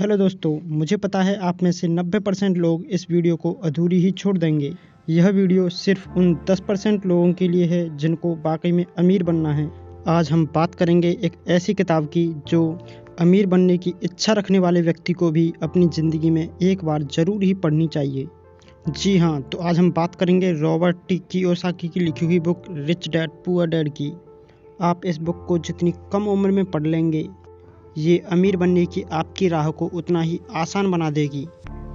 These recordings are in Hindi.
हेलो दोस्तों, मुझे पता है आप में से 90% लोग इस वीडियो को अधूरी ही छोड़ देंगे। यह वीडियो सिर्फ उन 10% लोगों के लिए है जिनको वाकई में अमीर बनना है। आज हम बात करेंगे एक ऐसी किताब की जो अमीर बनने की इच्छा रखने वाले व्यक्ति को भी अपनी ज़िंदगी में एक बार ज़रूर ही पढ़नी चाहिए। जी हाँ, तो आज हम बात करेंगे रॉबर्ट टी कियोसाकी की लिखी हुई book rich dad poor dad की। आप इस बुक को जितनी कम उम्र में पढ़ लेंगे, ये अमीर बनने की आपकी राह को उतना ही आसान बना देगी।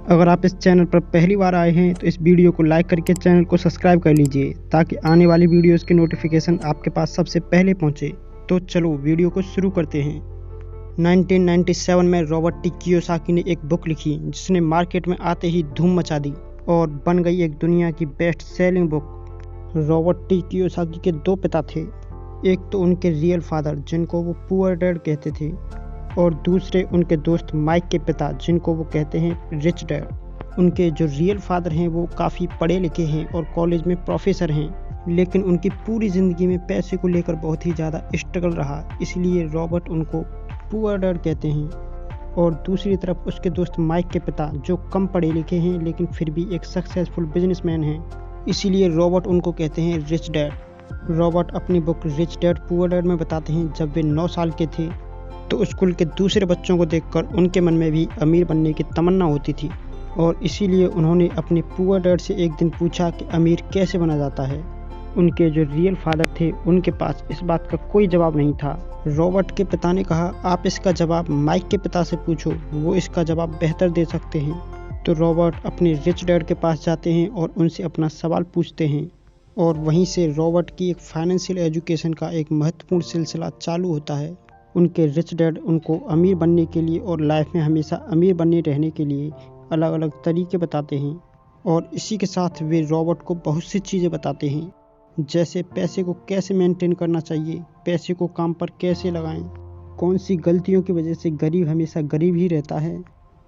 अगर आप इस चैनल पर पहली बार आए हैं तो इस वीडियो को लाइक करके चैनल को सब्सक्राइब कर लीजिए ताकि आने वाली वीडियोस के नोटिफिकेशन आपके पास सबसे पहले पहुंचे। तो चलो वीडियो को शुरू करते हैं। 1997 में रॉबर्ट टी कियोसाकी ने एक बुक लिखी जिसने मार्केट में आते ही धूम मचा दी और बन गई एक दुनिया की best selling book. Robert T Kiyosaki के दो पिता थे, एक तो उनके रियल फादर जिनको वो पुअर डैड कहते थे और दूसरे उनके दोस्त माइक के पिता जिनको वो कहते हैं रिच डैड। उनके जो रियल फादर हैं वो काफ़ी पढ़े लिखे हैं और कॉलेज में प्रोफेसर हैं, लेकिन उनकी पूरी ज़िंदगी में पैसे को लेकर बहुत ही ज़्यादा स्ट्रगल रहा, इसलिए रॉबर्ट उनको पुअर डैड कहते हैं। और दूसरी तरफ उसके दोस्त माइक के पिता जो कम पढ़े लिखे हैं लेकिन फिर भी एक सक्सेसफुल बिजनेसमैन हैं, इसीलिए रॉबर्ट उनको कहते हैं रिच डैड। रॉबर्ट अपनी book rich dad poor dad में बताते हैं जब वे 9 साल के थे तो स्कूल के दूसरे बच्चों को देखकर उनके मन में भी अमीर बनने की तमन्ना होती थी और इसीलिए उन्होंने अपने पुअर डैड से एक दिन पूछा कि अमीर कैसे बना जाता है। उनके जो रियल फादर थे उनके पास इस बात का कोई जवाब नहीं था। रॉबर्ट के पिता ने कहा, आप इसका जवाब माइक के पिता से पूछो, वो इसका जवाब बेहतर दे सकते हैं। तो रॉबर्ट अपने रिच डैड के पास जाते हैं और उनसे अपना सवाल पूछते हैं और वहीं से रॉबर्ट की एक फाइनेंशियल एजुकेशन का एक महत्वपूर्ण सिलसिला चालू होता है। उनके रिच डैड उनको अमीर बनने के लिए और लाइफ में हमेशा अमीर बने रहने के लिए अलग अलग तरीके बताते हैं और इसी के साथ वे रॉबर्ट को बहुत सी चीज़ें बताते हैं, जैसे पैसे को कैसे मेंटेन करना चाहिए, पैसे को काम पर कैसे लगाएं, कौन सी गलतियों की वजह से गरीब हमेशा गरीब ही रहता है।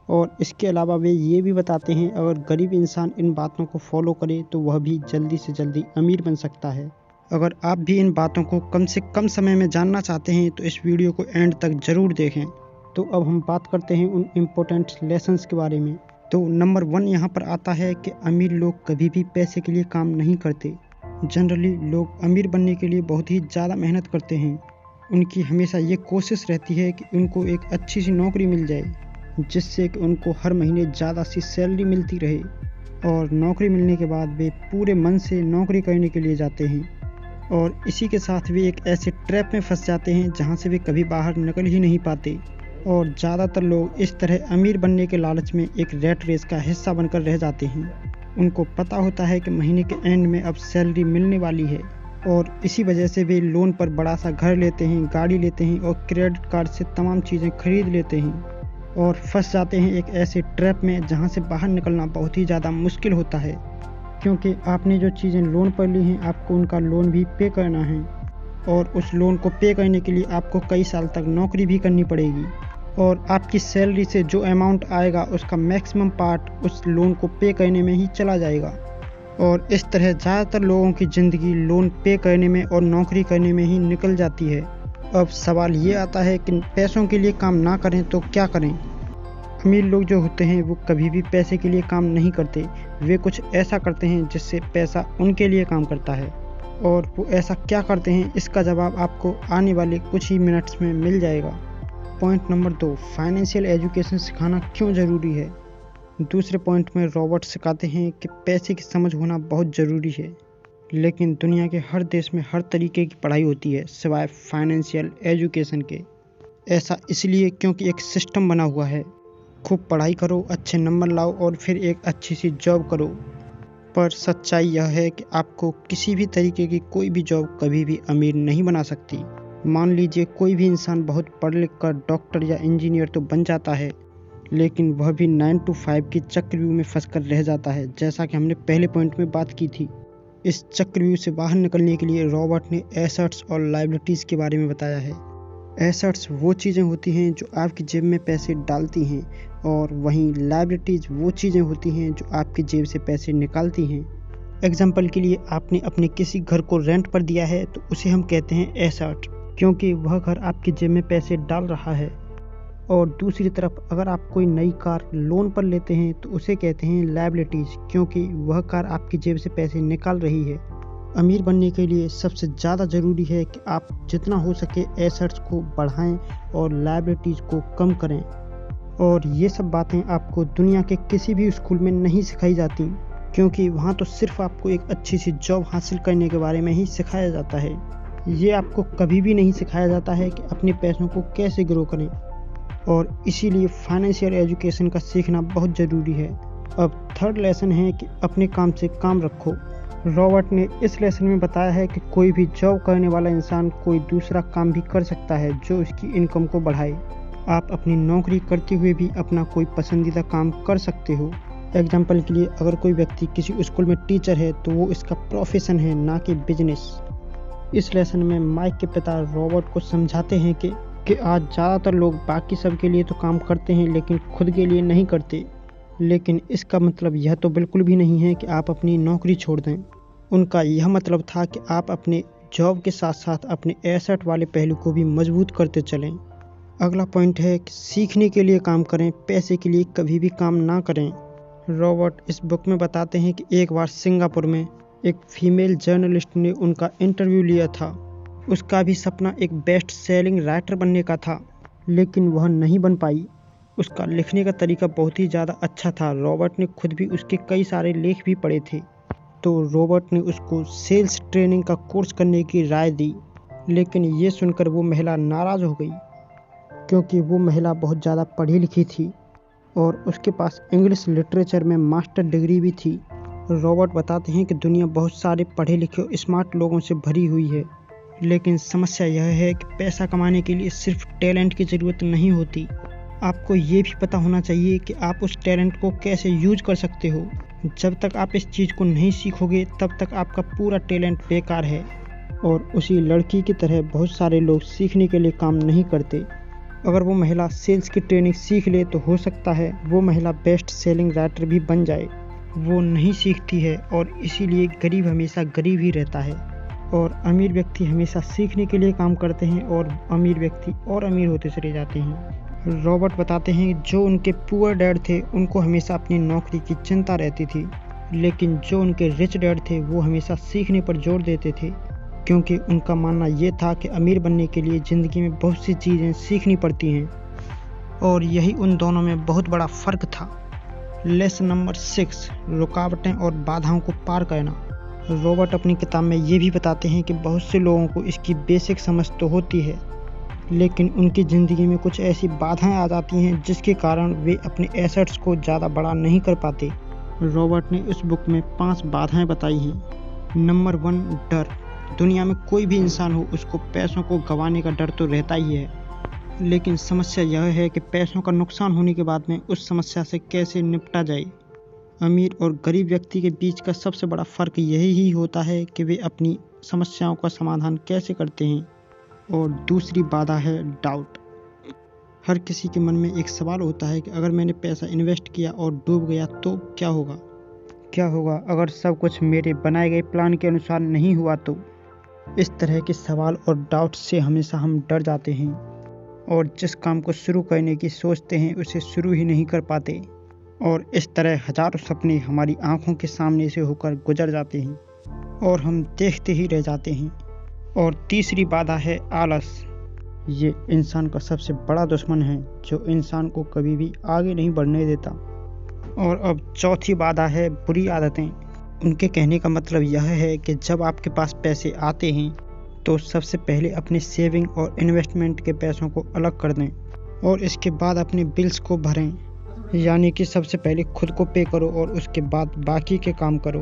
और इसके अलावा वे ये भी बताते हैं अगर गरीब इंसान इन बातों को फॉलो करे तो वह भी जल्दी से जल्दी अमीर बन सकता है। अगर आप भी इन बातों को कम से कम समय में जानना चाहते हैं तो इस वीडियो को एंड तक ज़रूर देखें। तो अब हम बात करते हैं उन इम्पोर्टेंट लेसन्स के बारे में। तो नंबर 1 यहाँ पर आता है कि अमीर लोग कभी भी पैसे के लिए काम नहीं करते। जनरली लोग अमीर बनने के लिए बहुत ही ज़्यादा मेहनत करते हैं। उनकी हमेशा ये कोशिश रहती है कि उनको एक अच्छी सी नौकरी मिल जाए जिससे कि उनको हर महीने ज़्यादा सी सैलरी मिलती रहे और नौकरी मिलने के बाद वे पूरे मन से नौकरी करने के लिए जाते हैं और इसी के साथ वे एक ऐसे ट्रैप में फंस जाते हैं जहां से वे कभी बाहर निकल ही नहीं पाते। और ज़्यादातर लोग इस तरह अमीर बनने के लालच में एक रैट रेस का हिस्सा बनकर रह जाते हैं। उनको पता होता है कि महीने के एंड में अब सैलरी मिलने वाली है और इसी वजह से वे लोन पर बड़ा सा घर लेते हैं, गाड़ी लेते हैं और क्रेडिट कार्ड से तमाम चीज़ें खरीद लेते हैं और फंस जाते हैं एक ऐसे ट्रैप में जहाँ से बाहर निकलना बहुत ही ज़्यादा मुश्किल होता है, क्योंकि आपने जो चीज़ें लोन पर ली हैं आपको उनका लोन भी पे करना है और उस लोन को पे करने के लिए आपको कई साल तक नौकरी भी करनी पड़ेगी और आपकी सैलरी से जो अमाउंट आएगा उसका मैक्सिमम पार्ट उस लोन को पे करने में ही चला जाएगा। और इस तरह ज़्यादातर लोगों की ज़िंदगी लोन पे करने में और नौकरी करने में ही निकल जाती है। अब सवाल ये आता है कि पैसों के लिए काम ना करें तो क्या करें। अमीर लोग जो होते हैं वो कभी भी पैसे के लिए काम नहीं करते, वे कुछ ऐसा करते हैं जिससे पैसा उनके लिए काम करता है। और वो ऐसा क्या करते हैं इसका जवाब आपको आने वाले कुछ ही मिनट्स में मिल जाएगा। पॉइंट नंबर 2, फाइनेंशियल एजुकेशन सिखाना क्यों ज़रूरी है। दूसरे पॉइंट में रॉबर्ट सिखाते हैं कि पैसे की समझ होना बहुत ज़रूरी है, लेकिन दुनिया के हर देश में हर तरीके की पढ़ाई होती है सिवाय फाइनेंशियल एजुकेशन के। ऐसा इसलिए क्योंकि एक सिस्टम बना हुआ है, खूब पढ़ाई करो, अच्छे नंबर लाओ और फिर एक अच्छी सी जॉब करो। पर सच्चाई यह है कि आपको किसी भी तरीके की कोई भी जॉब कभी भी अमीर नहीं बना सकती। मान लीजिए कोई भी इंसान बहुत पढ़ लिख कर डॉक्टर या इंजीनियर तो बन जाता है, लेकिन वह भी 9 to 5 की चक्रव्यूह में फंस कर रह जाता है, जैसा कि हमने पहले पॉइंट में बात की थी। इस चक्रव्यूह से बाहर निकलने के लिए रॉबर्ट ने एसेट्स और लायबिलिटीज़ के बारे में बताया है। एसेट्स वो चीज़ें होती हैं जो आपकी जेब में पैसे डालती हैं और वहीं लायबिलिटीज़ वो चीज़ें होती हैं जो आपकी जेब से पैसे निकालती हैं। एग्जाम्पल के लिए आपने अपने किसी घर को रेंट पर दिया है तो उसे हम कहते हैं एसेट, क्योंकि वह घर आपकी जेब में पैसे डाल रहा है। और दूसरी तरफ अगर आप कोई नई कार लोन पर लेते हैं तो उसे कहते हैं लायबिलिटीज़, क्योंकि वह कार आपकी जेब से पैसे निकाल रही है। अमीर बनने के लिए सबसे ज़्यादा ज़रूरी है कि आप जितना हो सके एसेट्स को बढ़ाएं और लायबिलिटीज़ को कम करें। और ये सब बातें आपको दुनिया के किसी भी स्कूल में नहीं सिखाई जाती, क्योंकि वहाँ तो सिर्फ आपको एक अच्छी सी जॉब हासिल करने के बारे में ही सिखाया जाता है। ये आपको कभी भी नहीं सिखाया जाता है कि अपने पैसों को कैसे ग्रो करें, और इसीलिए फाइनेंशियल एजुकेशन का सीखना बहुत ज़रूरी है। अब थर्ड लेसन है कि अपने काम से काम रखो। रॉबर्ट ने इस लेसन में बताया है कि कोई भी जॉब करने वाला इंसान कोई दूसरा काम भी कर सकता है जो उसकी इनकम को बढ़ाए। आप अपनी नौकरी करते हुए भी अपना कोई पसंदीदा काम कर सकते हो। एग्जाम्पल के लिए, अगर कोई व्यक्ति किसी स्कूल में टीचर है तो वो इसका प्रोफेशन है, ना कि बिजनेस। इस लेसन में माइक के पिता रॉबर्ट को समझाते हैं कि आज ज़्यादातर लोग बाकी सब के लिए तो काम करते हैं लेकिन खुद के लिए नहीं करते। लेकिन इसका मतलब यह तो बिल्कुल भी नहीं है कि आप अपनी नौकरी छोड़ दें। उनका यह मतलब था कि आप अपने जॉब के साथ साथ अपने एसेट वाले पहलू को भी मजबूत करते चलें। अगला पॉइंट है कि सीखने के लिए काम करें, पैसे के लिए कभी भी काम ना करें। रॉबर्ट इस बुक में बताते हैं कि एक बार सिंगापुर में एक फीमेल जर्नलिस्ट ने उनका इंटरव्यू लिया था। उसका भी सपना एक बेस्ट सेलिंग राइटर बनने का था, लेकिन वह नहीं बन पाई। उसका लिखने का तरीका बहुत ही ज़्यादा अच्छा था। रॉबर्ट ने खुद भी उसके कई सारे लेख भी पढ़े थे, तो रॉबर्ट ने उसको सेल्स ट्रेनिंग का कोर्स करने की राय दी। लेकिन ये सुनकर वो महिला नाराज़ हो गई, क्योंकि वो महिला बहुत ज़्यादा पढ़ी लिखी थी और उसके पास इंग्लिश लिटरेचर में मास्टर डिग्री भी थी। रॉबर्ट बताते हैं कि दुनिया बहुत सारे पढ़े लिखे स्मार्ट लोगों से भरी हुई है, लेकिन समस्या यह है कि पैसा कमाने के लिए सिर्फ टैलेंट की ज़रूरत नहीं होती। आपको ये भी पता होना चाहिए कि आप उस टैलेंट को कैसे यूज कर सकते हो। जब तक आप इस चीज़ को नहीं सीखोगे तब तक आपका पूरा टैलेंट बेकार है। और उसी लड़की की तरह बहुत सारे लोग सीखने के लिए काम नहीं करते। अगर वो महिला सेल्स की ट्रेनिंग सीख ले तो हो सकता है वो महिला बेस्ट सेलिंग राइटर भी बन जाए। वो नहीं सीखती है और इसीलिए गरीब हमेशा गरीब ही रहता है, और अमीर व्यक्ति हमेशा सीखने के लिए काम करते हैं और अमीर व्यक्ति और अमीर होते चले जाते हैं। रॉबर्ट बताते हैं जो उनके पुअर डैड थे उनको हमेशा अपनी नौकरी की चिंता रहती थी, लेकिन जो उनके रिच डैड थे वो हमेशा सीखने पर जोर देते थे, क्योंकि उनका मानना ये था कि अमीर बनने के लिए ज़िंदगी में बहुत सी चीज़ें सीखनी पड़ती हैं, और यही उन दोनों में बहुत बड़ा फ़र्क था। लेसन नंबर 6, रुकावटें और बाधाओं को पार करना। रॉबर्ट अपनी किताब में ये भी बताते हैं कि बहुत से लोगों को इसकी बेसिक समझ तो होती है, लेकिन उनकी ज़िंदगी में कुछ ऐसी बाधाएं आ जाती हैं जिसके कारण वे अपने एसेट्स को ज़्यादा बड़ा नहीं कर पाते। रॉबर्ट ने इस बुक में 5 बाधाएं बताई हैं। नंबर 1, डर। दुनिया में कोई भी इंसान हो उसको पैसों को गंवाने का डर तो रहता ही है, लेकिन समस्या यह है कि पैसों का नुकसान होने के बाद में उस समस्या से कैसे निपटा जाए। अमीर और गरीब व्यक्ति के बीच का सबसे बड़ा फ़र्क यही ही होता है कि वे अपनी समस्याओं का समाधान कैसे करते हैं। और दूसरी बाधा है डाउट। हर किसी के मन में एक सवाल होता है कि अगर मैंने पैसा इन्वेस्ट किया और डूब गया तो क्या होगा? क्या होगा अगर सब कुछ मेरे बनाए गए प्लान के अनुसार नहीं हुआ तो? इस तरह के सवाल और डाउट से हमेशा हम डर जाते हैं और जिस काम को शुरू करने की सोचते हैं उसे शुरू ही नहीं कर पाते, और इस तरह हजारों सपने हमारी आंखों के सामने से होकर गुजर जाते हैं और हम देखते ही रह जाते हैं। और तीसरी बाधा है आलस। ये इंसान का सबसे बड़ा दुश्मन है जो इंसान को कभी भी आगे नहीं बढ़ने देता। और अब चौथी बाधा है बुरी आदतें। उनके कहने का मतलब यह है कि जब आपके पास पैसे आते हैं तो सबसे पहले अपने सेविंग और इन्वेस्टमेंट के पैसों को अलग कर दें और इसके बाद अपने बिल्स को भरें, यानी कि सबसे पहले खुद को पे करो और उसके बाद बाकी के काम करो।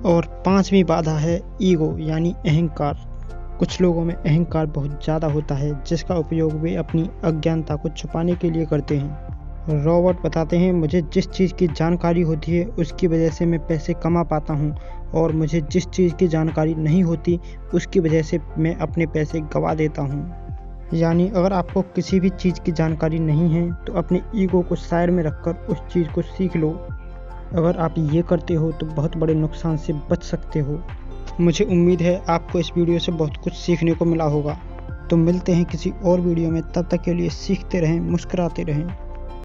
और 5वीं बाधा है ईगो, यानी अहंकार। कुछ लोगों में अहंकार बहुत ज़्यादा होता है जिसका उपयोग वे अपनी अज्ञानता को छुपाने के लिए करते हैं। रॉबर्ट बताते हैं, मुझे जिस चीज़ की जानकारी होती है उसकी वजह से मैं पैसे कमा पाता हूँ, और मुझे जिस चीज़ की जानकारी नहीं होती उसकी वजह से मैं अपने पैसे गंवा देता हूँ। यानी अगर आपको किसी भी चीज़ की जानकारी नहीं है तो अपने ईगो को साइड में रखकर उस चीज़ को सीख लो। अगर आप ये करते हो तो बहुत बड़े नुकसान से बच सकते हो। मुझे उम्मीद है आपको इस वीडियो से बहुत कुछ सीखने को मिला होगा। तो मिलते हैं किसी और वीडियो में, तब तक के लिए सीखते रहें, मुस्कुराते रहें।